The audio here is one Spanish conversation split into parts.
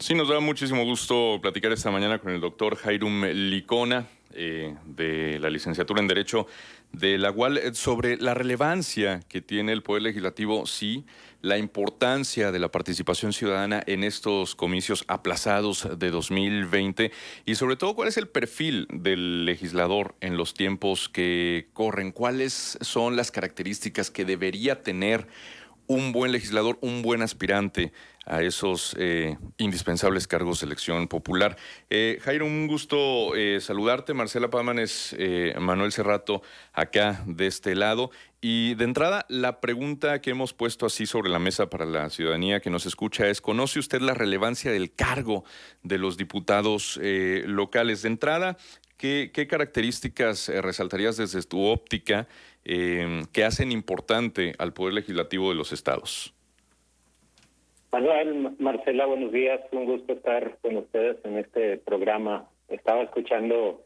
Sí, nos da muchísimo gusto platicar esta mañana con el doctor Jairum Licona, de la licenciatura en Derecho de la UAL, sobre la relevancia que tiene el Poder Legislativo, sí, la importancia de la participación ciudadana en estos comicios aplazados de 2020 y sobre todo cuál es el perfil del legislador en los tiempos que corren, cuáles son las características que debería tener un buen legislador, un buen aspirante a esos indispensables cargos de elección popular. Jairo, un gusto saludarte. Marcela Pámanes, Manuel Cerrato, acá de este lado. Y de entrada, la pregunta que hemos puesto así sobre la mesa para la ciudadanía que nos escucha es: ¿conoce usted la relevancia del cargo de los diputados locales? De entrada, ¿qué características resaltarías desde tu óptica que hacen importante al Poder Legislativo de los estados? Manuel, Marcela, buenos días. Un gusto estar con ustedes en este programa. Estaba escuchando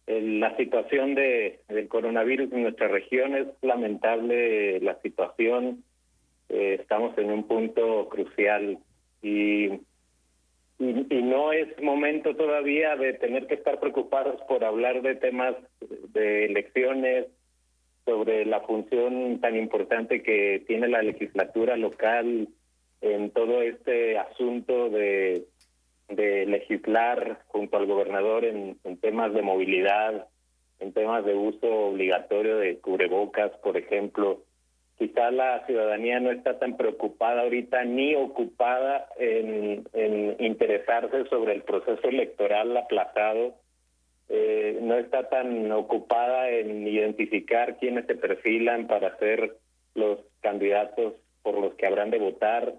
la situación del coronavirus en nuestra región. Es lamentable la situación. Estamos en un punto crucial y no es momento todavía de tener que estar preocupados por hablar de temas de elecciones, sobre la función tan importante que tiene la legislatura local en todo este asunto de legislar junto al gobernador en temas de movilidad, en temas de uso obligatorio de cubrebocas, por ejemplo. Quizá la ciudadanía no está tan preocupada ahorita ni ocupada en interesarse sobre el proceso electoral aplazado. No está tan ocupada en identificar quiénes se perfilan para ser los candidatos por los que habrán de votar,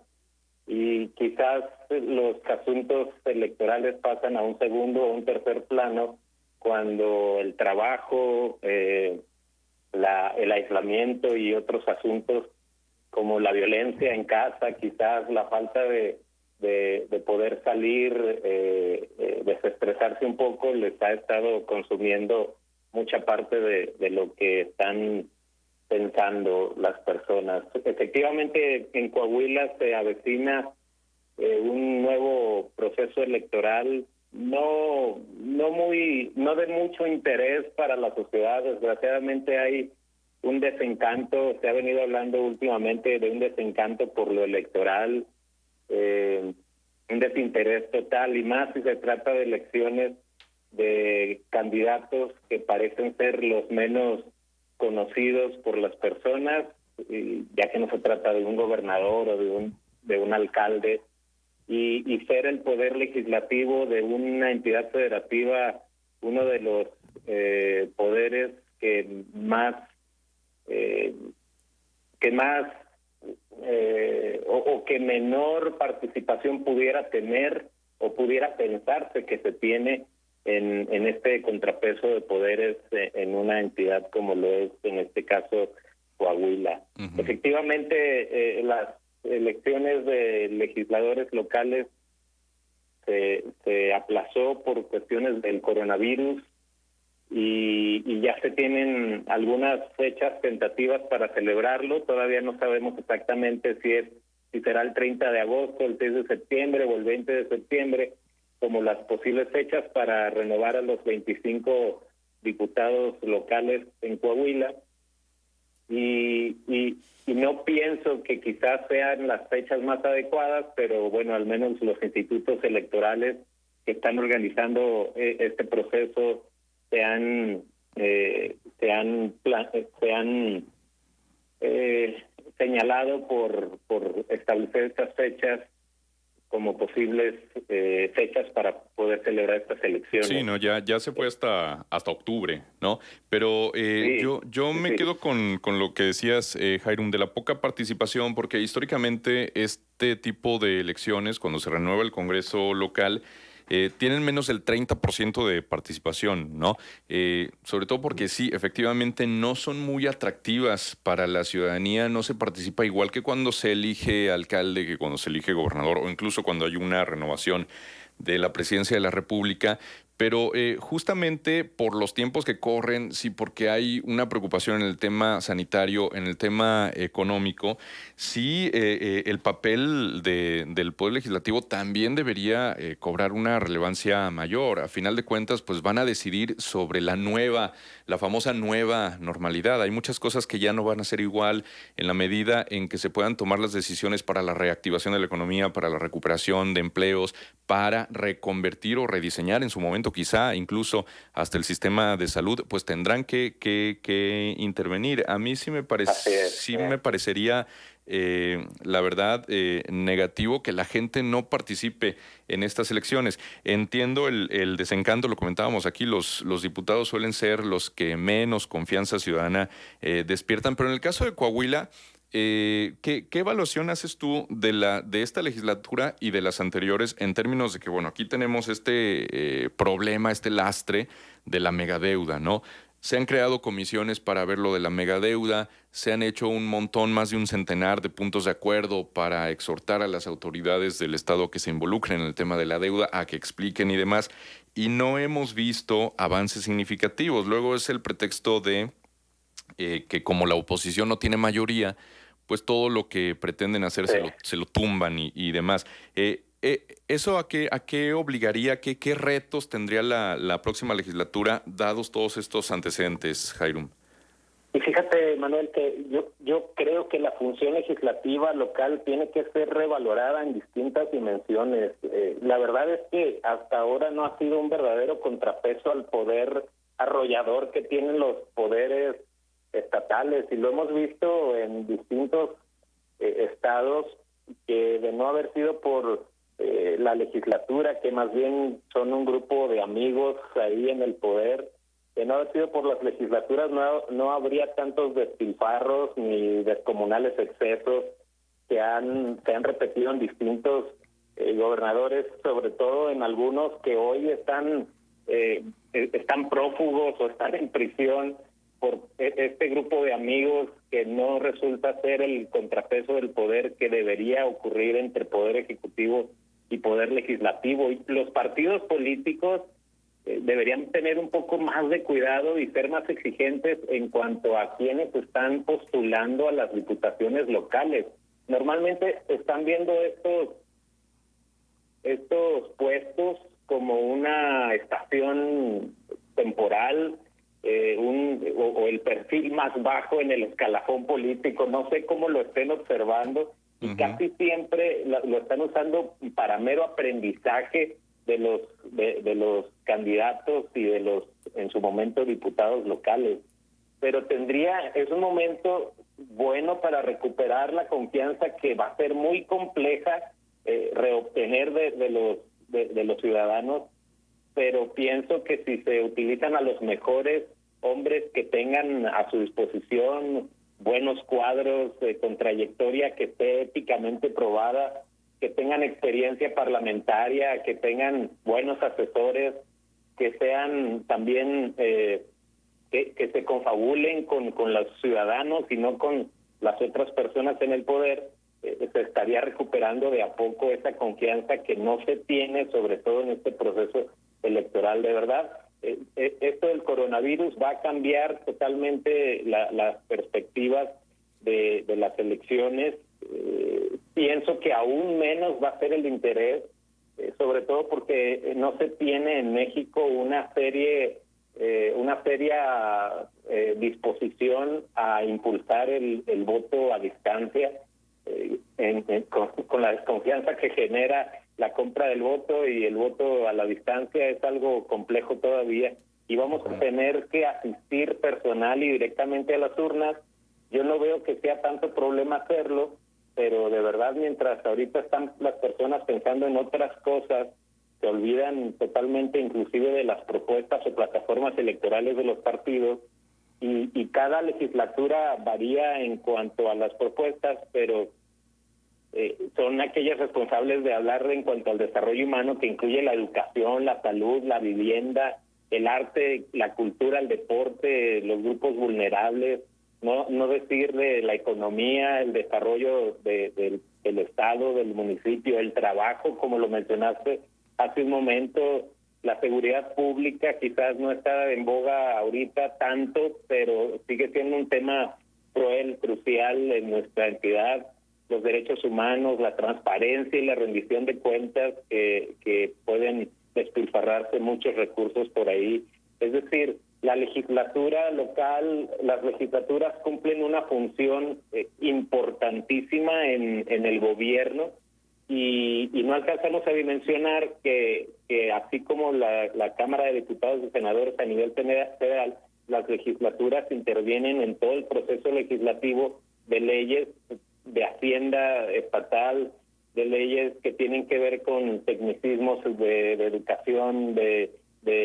y quizás los asuntos electorales pasan a un segundo o un tercer plano cuando el trabajo, el aislamiento y otros asuntos como la violencia en casa, quizás la falta de poder salir, desestresarse un poco, les ha estado consumiendo mucha parte de lo que están pensando las personas. Efectivamente, en Coahuila se avecina un nuevo proceso electoral no de mucho interés para la sociedad. Desgraciadamente hay un desencanto. Se ha venido hablando últimamente de un desencanto por lo electoral, un desinterés total, y más si se trata de elecciones de candidatos que parecen ser los menos conocidos por las personas, ya que no se trata de un gobernador o de un alcalde, y ser el poder legislativo de una entidad federativa uno de los poderes que más o que menor participación pudiera tener o pudiera pensarse que se tiene en este contrapeso de poderes en una entidad como lo es en este caso Coahuila. Uh-huh. Efectivamente, las elecciones de legisladores locales se aplazó por cuestiones del coronavirus, y ya se tienen algunas fechas tentativas para celebrarlo. Todavía no sabemos exactamente si será el 30 de agosto, el 6 de septiembre o el 20 de septiembre, como las posibles fechas para renovar a los 25 diputados locales en Coahuila. Y no pienso que quizás sean las fechas más adecuadas, pero bueno, al menos los institutos electorales que están organizando este proceso se han señalado por establecer estas fechas como posibles fechas para poder celebrar estas elecciones. Sí, no, ya se fue hasta octubre, ¿no? Pero sí, yo me quedo con lo que decías, Jairum, de la poca participación, porque históricamente este tipo de elecciones, cuando se renueva el Congreso local, tienen menos del 30% de participación, ¿no? Sobre todo porque sí, efectivamente no son muy atractivas para la ciudadanía, no se participa igual que cuando se elige alcalde, que cuando se elige gobernador, o incluso cuando hay una renovación de la presidencia de la República, pero justamente por los tiempos que corren, sí, porque hay una preocupación en el tema sanitario, en el tema económico, sí, el papel del Poder Legislativo también debería cobrar una relevancia mayor. A final de cuentas, pues van a decidir sobre la famosa nueva normalidad. Hay muchas cosas que ya no van a ser igual en la medida en que se puedan tomar las decisiones para la reactivación de la economía, para la recuperación de empleos, para reconvertir o rediseñar en su momento, quizá incluso hasta el sistema de salud, pues tendrán que intervenir. A mí Así es. sí me parecería, la verdad, negativo que la gente no participe en estas elecciones. Entiendo el desencanto, lo comentábamos aquí, los diputados suelen ser los que menos confianza ciudadana despiertan, pero en el caso de Coahuila, ¿qué evaluación haces tú de esta legislatura y de las anteriores en términos de que, bueno, aquí tenemos este problema, este lastre de la megadeuda, ¿no? Se han creado comisiones para ver lo de la megadeuda, se han hecho un montón, más de un centenar de puntos de acuerdo para exhortar a las autoridades del Estado que se involucren en el tema de la deuda a que expliquen y demás, y no hemos visto avances significativos. Luego es el pretexto de que como la oposición no tiene mayoría, pues todo lo que pretenden hacer Sí. se lo tumban y demás. ¿Eso a qué obligaría? ¿Qué retos tendría la próxima legislatura, dados todos estos antecedentes, Jairum? Y fíjate, Manuel, que yo creo que la función legislativa local tiene que ser revalorada en distintas dimensiones. La verdad es que hasta ahora no ha sido un verdadero contrapeso al poder arrollador que tienen los poderes estatales, y lo hemos visto en distintos estados, que de no haber sido por la legislatura, que más bien son un grupo de amigos ahí en el poder, de no haber sido por las legislaturas no habría tantos despilfarros ni descomunales excesos que se han repetido en distintos gobernadores, sobre todo en algunos que hoy están prófugos o están en prisión por este grupo de amigos, que no resulta ser el contrapeso del poder que debería ocurrir entre poder ejecutivo y poder legislativo. Y los partidos políticos deberían tener un poco más de cuidado y ser más exigentes en cuanto a quienes están postulando a las diputaciones locales. Normalmente están viendo estos puestos como una estación temporal, o el perfil más bajo en el escalafón político. No sé cómo lo estén observando, y casi siempre lo están usando para mero aprendizaje de los candidatos y de los, en su momento, diputados locales. Pero es un momento bueno para recuperar la confianza, que va a ser muy compleja reobtener de los ciudadanos, pero pienso que si se utilizan a los mejores hombres que tengan a su disposición buenos cuadros con trayectoria que esté éticamente probada, que tengan experiencia parlamentaria, que tengan buenos asesores, que sean también que se confabulen con los ciudadanos y no con las otras personas en el poder, se estaría recuperando de a poco esa confianza que no se tiene, sobre todo en este proceso electoral. De verdad, esto del coronavirus va a cambiar totalmente las perspectivas de las elecciones. Pienso que aún menos va a ser el interés, sobre todo porque no se tiene en México una seria disposición a impulsar el voto a distancia, con la desconfianza que genera la compra del voto, y el voto a la distancia es algo complejo todavía, y vamos a tener que asistir personal y directamente a las urnas. Yo no veo que sea tanto problema hacerlo, pero de verdad, mientras ahorita están las personas pensando en otras cosas, se olvidan totalmente inclusive de las propuestas o plataformas electorales de los partidos, y cada legislatura varía en cuanto a las propuestas, pero son aquellas responsables de hablar en cuanto al desarrollo humano, que incluye la educación, la salud, la vivienda, el arte, la cultura, el deporte, los grupos vulnerables, no decir de la economía, el desarrollo del Estado, del municipio, el trabajo, como lo mencionaste hace un momento, La seguridad pública quizás no está en boga ahorita tanto, pero sigue siendo un tema crucial en nuestra entidad. Los derechos humanos, la transparencia y la rendición de cuentas, que pueden despilfarrarse muchos recursos por ahí. Es decir, la legislatura local, las legislaturas cumplen una función importantísima en el gobierno, y no alcanzamos a dimensionar que así como la Cámara de Diputados y Senadores a nivel federal, las legislaturas intervienen en todo el proceso legislativo de leyes de Hacienda estatal, de leyes que tienen que ver con tecnicismos de educación, de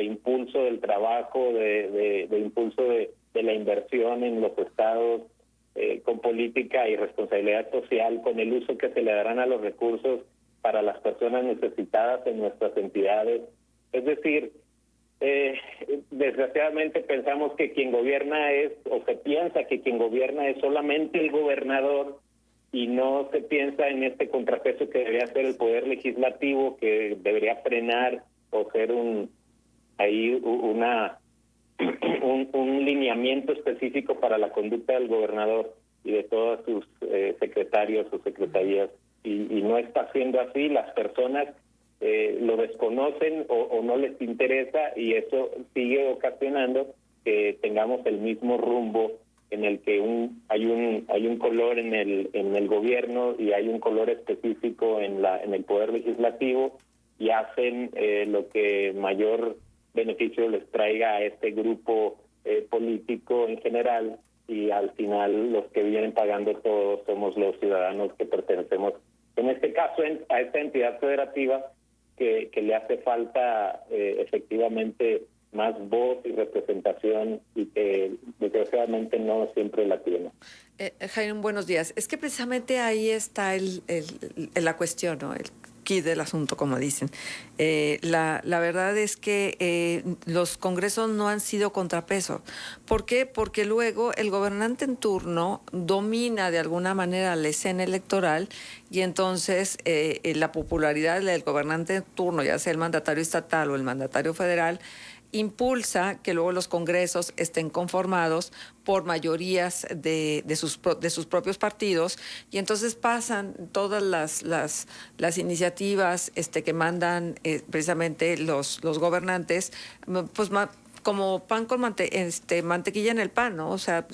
impulso del trabajo, de impulso de la inversión en los estados, con política y responsabilidad social, con el uso que se le darán a los recursos para las personas necesitadas en nuestras entidades. Es decir, desgraciadamente pensamos que quien gobierna o se piensa que quien gobierna es solamente el gobernador, y no se piensa en este contrapeso que debería ser el poder legislativo, que debería frenar o ser un lineamiento específico para la conducta del gobernador y de todos sus secretarios o secretarías, y no está siendo así. Las personas lo desconocen o no les interesa, y eso sigue ocasionando que tengamos el mismo rumbo en el que hay un color en el gobierno y hay un color específico en el poder legislativo, y hacen lo que mayor beneficio les traiga a este grupo político en general, y al final los que vienen pagando todos somos los ciudadanos que pertenecemos, en este caso a esta entidad federativa que le hace falta efectivamente más voz y representación, y que desgraciadamente no siempre la tiene. Jaime, buenos días. Es que precisamente ahí está la cuestión, ¿no? El quid del asunto, como dicen. La verdad es que los congresos no han sido contrapeso. ¿Por qué? Porque luego el gobernante en turno domina de alguna manera la escena electoral, y entonces la popularidad del gobernante en turno, ya sea el mandatario estatal o el mandatario federal, impulsa que luego los congresos estén conformados por mayorías de sus propios partidos, y entonces pasan todas las iniciativas que mandan precisamente los gobernantes, pues como pan con mantequilla en el pan, ¿no? O sea,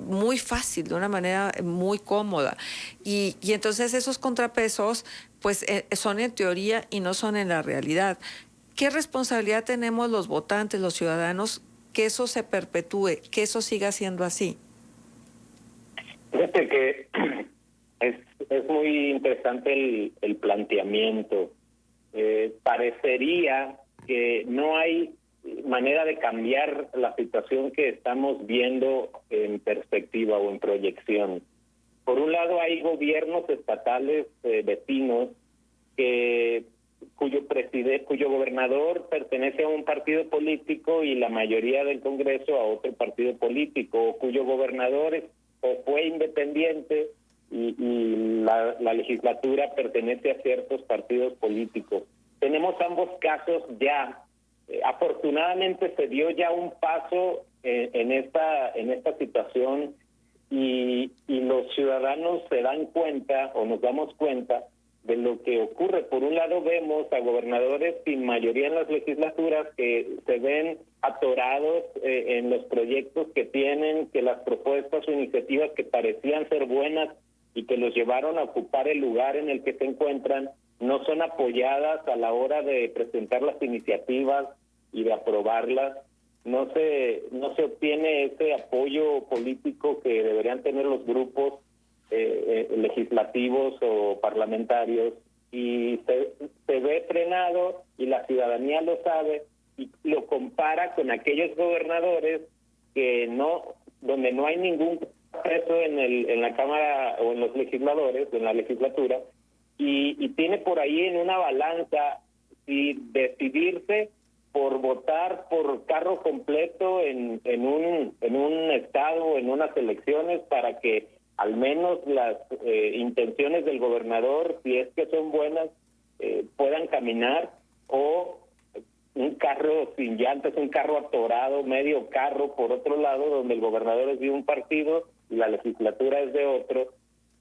muy fácil, de una manera muy cómoda. Y entonces esos contrapesos pues son en teoría y no son en la realidad. ¿Qué responsabilidad tenemos los votantes, los ciudadanos, que eso se perpetúe, que eso siga siendo así? Fíjate que es muy interesante el planteamiento. Parecería que no hay manera de cambiar la situación que estamos viendo en perspectiva o en proyección. Por un lado, hay gobiernos estatales vecinos cuyo gobernador pertenece a un partido político y la mayoría del Congreso a otro partido político, o cuyo gobernador fue independiente y la legislatura pertenece a ciertos partidos políticos. Tenemos ambos casos ya. Afortunadamente se dio ya un paso en esta situación, y los ciudadanos se dan cuenta, o nos damos cuenta, de lo que ocurre. Por un lado, vemos a gobernadores sin mayoría en las legislaturas que se ven atorados en los proyectos que tienen, que las propuestas o iniciativas que parecían ser buenas y que los llevaron a ocupar el lugar en el que se encuentran, no son apoyadas a la hora de presentar las iniciativas y de aprobarlas. No se obtiene ese apoyo político que deberían tener los grupos legislativos o parlamentarios, y se ve frenado, y la ciudadanía lo sabe y lo compara con aquellos gobernadores donde no hay ningún peso en la Cámara o en los legisladores, en la legislatura, y tiene por ahí en una balanza si decidirse por votar por carro completo en un estado o en unas elecciones, para que al menos las intenciones del gobernador, si es que son buenas, puedan caminar, o un carro sin llantas, un carro atorado, medio carro por otro lado, donde el gobernador es de un partido y la legislatura es de otro,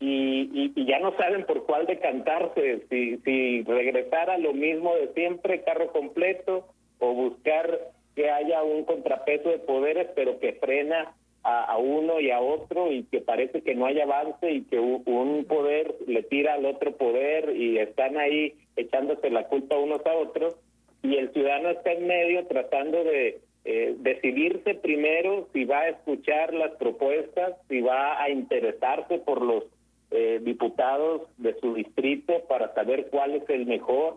y ya no saben por cuál decantarse, si regresar a lo mismo de siempre, carro completo, o buscar que haya un contrapeso de poderes, pero que frena a uno y a otro, y que parece que no hay avance, y que un poder le tira al otro poder, y están ahí echándose la culpa unos a otros, y el ciudadano está en medio tratando de decidirse primero si va a escuchar las propuestas, si va a interesarse por los diputados de su distrito para saber cuál es el mejor,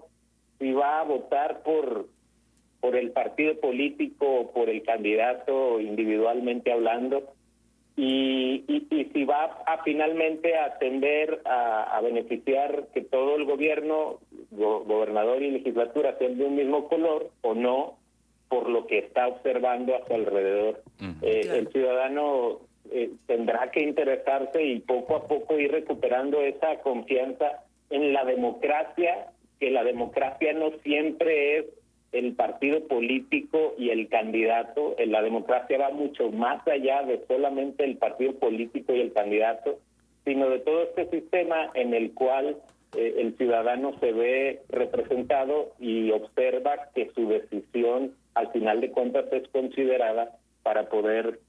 si va a votar por el partido político o por el candidato individualmente hablando, y si va a finalmente atender a beneficiar que todo el gobierno, gobernador y legislatura sean de un mismo color o no, por lo que está observando a su alrededor. Claro. El ciudadano tendrá que interesarse y poco a poco ir recuperando esa confianza en la democracia, que la democracia no siempre es el partido político y el candidato. La democracia va mucho más allá de solamente el partido político y el candidato, sino de todo este sistema en el cual el ciudadano se ve representado y observa que su decisión al final de cuentas es considerada para poder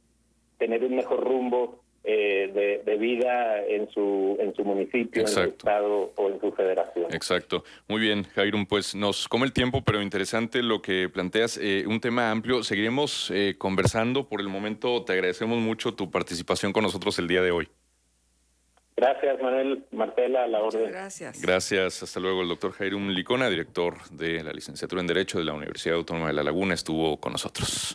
tener un mejor rumbo de vida en su municipio, Exacto. en su estado o en su federación. Exacto. Muy bien, Jairum, pues nos come el tiempo, pero interesante lo que planteas, un tema amplio. Seguiremos conversando. Por el momento te agradecemos mucho tu participación con nosotros el día de hoy. Gracias, Manuel. Marcela, a la Muchas orden. gracias. Gracias, hasta luego. El doctor Jairum Licona, director de la licenciatura en Derecho de la Universidad Autónoma de La Laguna, estuvo con nosotros.